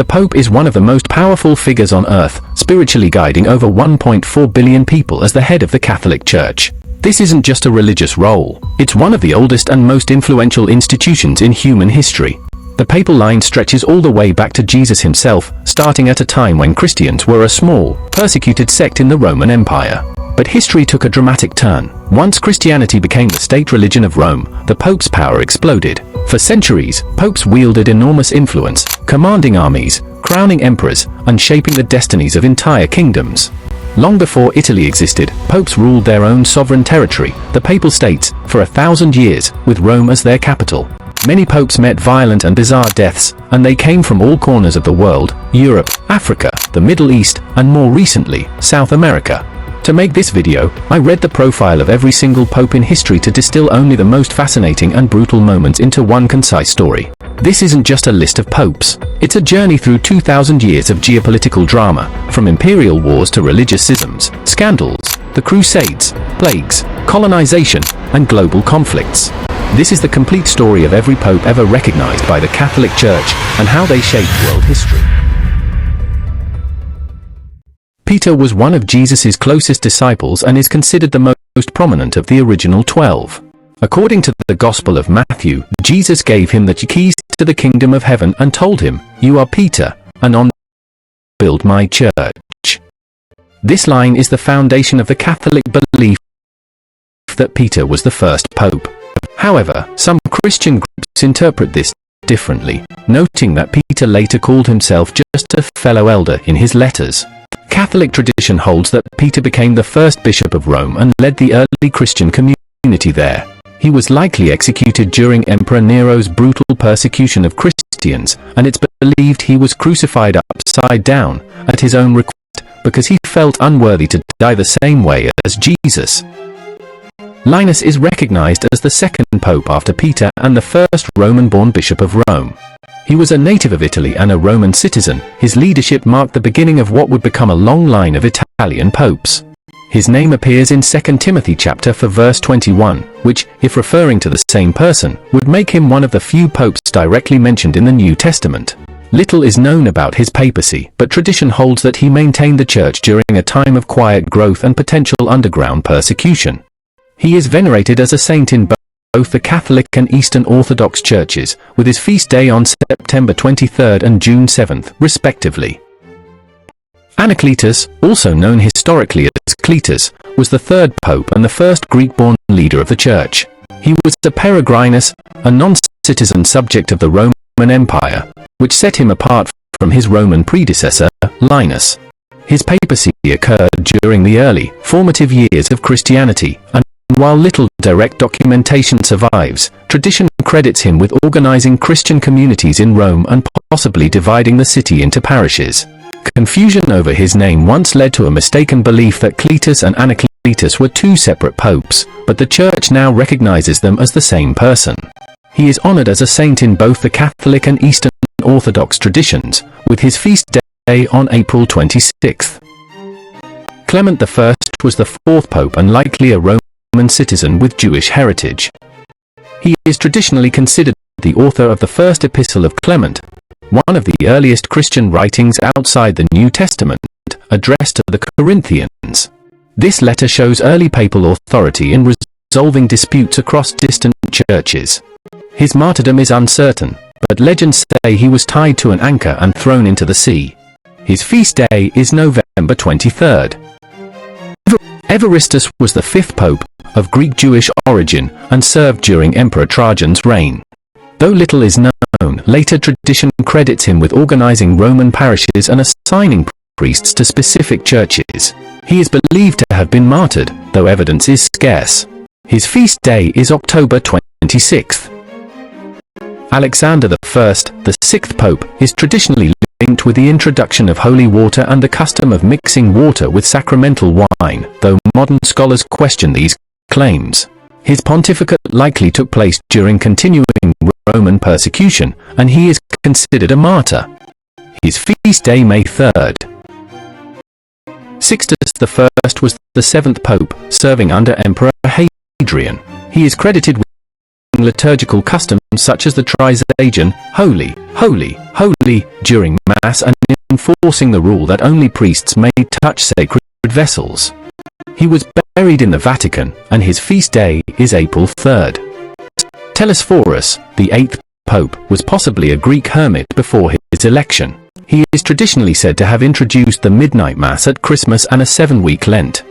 The Pope is one of the most powerful figures on earth, spiritually guiding over 1.4 billion people as the head of the Catholic Church. This isn't just a religious role, it's one of the oldest and most influential institutions in human history. The papal line stretches all the way back to Jesus himself, starting at a time when Christians were a small, persecuted sect in the Roman Empire. But history took a dramatic turn. Once Christianity became the state religion of Rome, the Pope's power exploded. For centuries, popes wielded enormous influence, commanding armies, crowning emperors, and shaping the destinies of entire kingdoms. Long before Italy existed, popes ruled their own sovereign territory, the Papal States, for 1,000 years, with Rome as their capital. Many popes met violent and bizarre deaths, and they came from all corners of the world: Europe, Africa, the Middle East, and more recently, South America. To make this video, I read the profile of every single pope in history to distill only the most fascinating and brutal moments into one concise story. This isn't just a list of popes. It's a journey through 2,000 years of geopolitical drama, from imperial wars to religious schisms, scandals, the Crusades, plagues, colonization, and global conflicts. This is the complete story of every pope ever recognized by the Catholic Church and how they shaped world history. Peter was one of Jesus' closest disciples and is considered the most prominent of the original 12. According to the Gospel of Matthew, Jesus gave him the keys to the kingdom of heaven and told him, "You are Peter, and on build my church." This line is the foundation of the Catholic belief that Peter was the first pope. However, some Christian groups interpret this differently, noting that Peter later called himself just a fellow elder in his letters. Catholic tradition holds that Peter became the first bishop of Rome and led the early Christian community there. He was likely executed during Emperor Nero's brutal persecution of Christians, and it's believed he was crucified upside down, at his own request, because he felt unworthy to die the same way as Jesus. Linus is recognized as the second pope after Peter and the first Roman-born bishop of Rome. He was a native of Italy and a Roman citizen. His leadership marked the beginning of what would become a long line of Italian popes. His name appears in 2 Timothy chapter 4 verse 21, which, if referring to the same person, would make him one of the few popes directly mentioned in the New Testament. Little is known about his papacy, but tradition holds that he maintained the church during a time of quiet growth and potential underground persecution. He is venerated as a saint in both the Catholic and Eastern Orthodox churches, with his feast day on September 23rd and June 7th, respectively. Anacletus, also known historically as Cletus, was the third pope and the first Greek-born leader of the church. He was a peregrinus, a non-citizen subject of the Roman Empire, which set him apart from his Roman predecessor, Linus. His papacy occurred during the early, formative years of Christianity, and while little direct documentation survives, tradition credits him with organizing Christian communities in Rome and possibly dividing the city into parishes. Confusion over his name once led to a mistaken belief that Cletus and Anacletus were two separate popes, but the Church now recognizes them as the same person. He is honored as a saint in both the Catholic and Eastern Orthodox traditions, with his feast day on April 26th. Clement I was the fourth pope and likely a Roman citizen with Jewish heritage. He is traditionally considered the author of the first epistle of Clement, one of the earliest Christian writings outside the New Testament, addressed to the Corinthians. This letter shows early papal authority in resolving disputes across distant churches. His martyrdom is uncertain, but legends say he was tied to an anchor and thrown into the sea. His feast day is November 23rd. Evaristus was the fifth pope, of Greek-Jewish origin, and served during Emperor Trajan's reign. Though little is known, later tradition credits him with organizing Roman parishes and assigning priests to specific churches. He is believed to have been martyred, though evidence is scarce. His feast day is October 26th. Alexander I, the sixth pope, is traditionally linked with the introduction of holy water and the custom of mixing water with sacramental wine, though modern scholars question these claims. His pontificate likely took place during continuing Roman persecution, and he is considered a martyr. His feast day May 3rd. Sixtus I was the seventh pope, serving under Emperor Hadrian. He is credited with liturgical customs such as the Trisagion, Holy holy, holy, during Mass and enforcing the rule that only priests may touch sacred vessels. He was buried in the Vatican, and his feast day is April 3rd. Telesphorus, the 8th Pope, was possibly a Greek hermit before his election. He is traditionally said to have introduced the midnight Mass at Christmas and a 7-week Lent.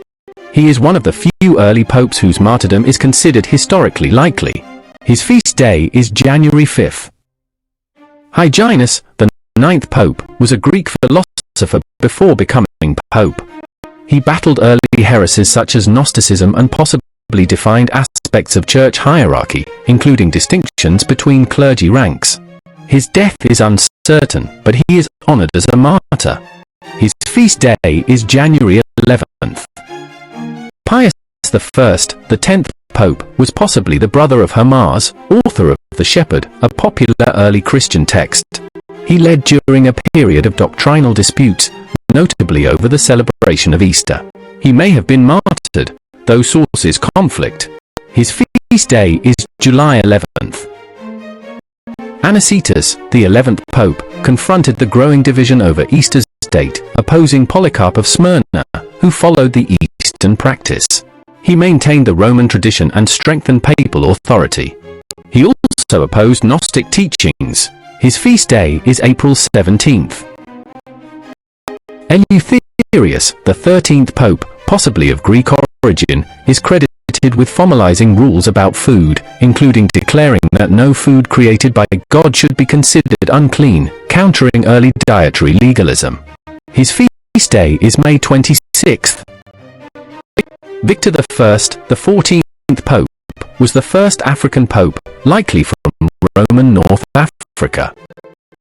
He is one of the few early popes whose martyrdom is considered historically likely. His feast day is January 5th. Hyginus, the 9th Pope, was a Greek philosopher before becoming Pope. He battled early heresies such as Gnosticism and possibly defined aspects of church hierarchy, including distinctions between clergy ranks. His death is uncertain, but he is honored as a martyr. His feast day is January 11th. Pius I, the 10th Pope, was possibly the brother of Hermas, author of The Shepherd, a popular early Christian text. He led during a period of doctrinal disputes, notably over the celebration of Easter. He may have been martyred, though sources conflict. His feast day is July 11th. Anicetus, the 11th Pope, confronted the growing division over Easter's date, opposing Polycarp of Smyrna, who followed the Eastern practice. He maintained the Roman tradition and strengthened papal authority. He also opposed Gnostic teachings. His feast day is April 17th. Eleutherius, the 13th Pope, possibly of Greek origin, is credited with formalizing rules about food, including declaring that no food created by God should be considered unclean, countering early dietary legalism. His feast day is May 26th. Victor I, the 14th Pope, was the first African pope, likely from Roman North Africa.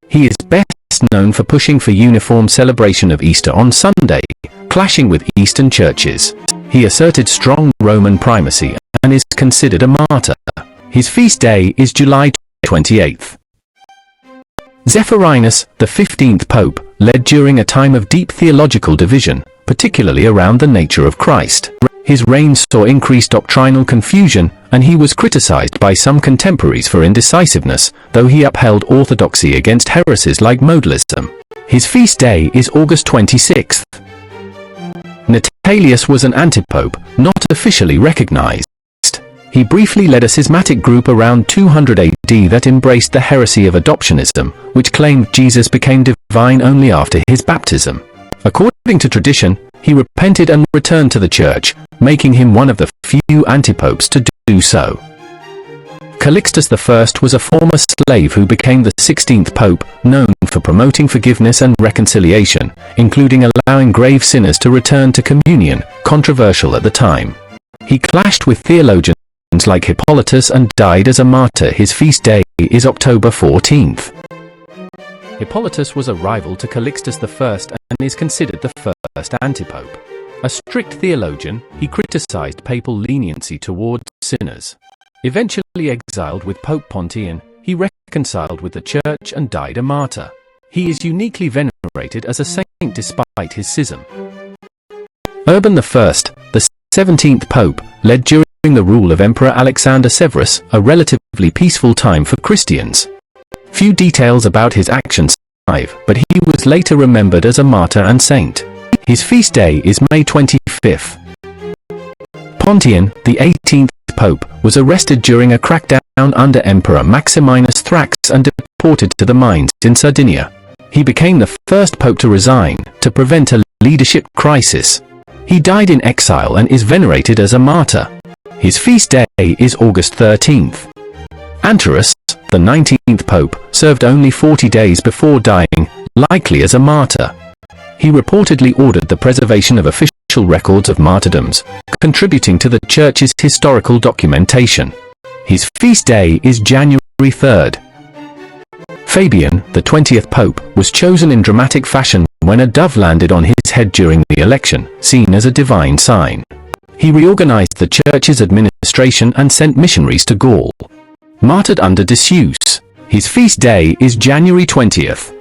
He is best known for pushing for uniform celebration of Easter on Sunday, clashing with Eastern churches. He asserted strong Roman primacy and is considered a martyr. His feast day is July 28th. Zephyrinus, the 15th Pope, led during a time of deep theological division, particularly around the nature of Christ. His reign saw increased doctrinal confusion, and he was criticized by some contemporaries for indecisiveness, though he upheld orthodoxy against heresies like modalism. His feast day is August 26th. Natalius was an antipope, not officially recognized. He briefly led a schismatic group around 200 AD that embraced the heresy of adoptionism, which claimed Jesus became divine only after his baptism. According to tradition, he repented and returned to the church, making him one of the few antipopes to do so. Calixtus I was a former slave who became the 16th Pope, known for promoting forgiveness and reconciliation, including allowing grave sinners to return to communion, controversial at the time. He clashed with theologians like Hippolytus and died as a martyr. His feast day is October 14th. Hippolytus was a rival to Calixtus I and is considered the first antipope. A strict theologian, he criticized papal leniency towards sinners. Eventually exiled with Pope Pontian, he reconciled with the church and died a martyr. He is uniquely venerated as a saint despite his schism. Urban I, the 17th Pope, led during the rule of Emperor Alexander Severus, a relatively peaceful time for Christians. Few details about his actions survive, but he was later remembered as a martyr and saint. His feast day is May 25th. Pontian, the 18th Pope, was arrested during a crackdown under Emperor Maximinus Thrax and deported to the mines in Sardinia. He became the first pope to resign, to prevent a leadership crisis. He died in exile and is venerated as a martyr. His feast day is August 13th. Anterus, the 19th Pope, served only 40 days before dying, likely as a martyr. He reportedly ordered the preservation of official records of martyrdoms, contributing to the Church's historical documentation. His feast day is January 3rd. Fabian, the 20th Pope, was chosen in dramatic fashion when a dove landed on his head during the election, seen as a divine sign. He reorganized the Church's administration and sent missionaries to Gaul. Martyred under disuse. His feast day is January 20th.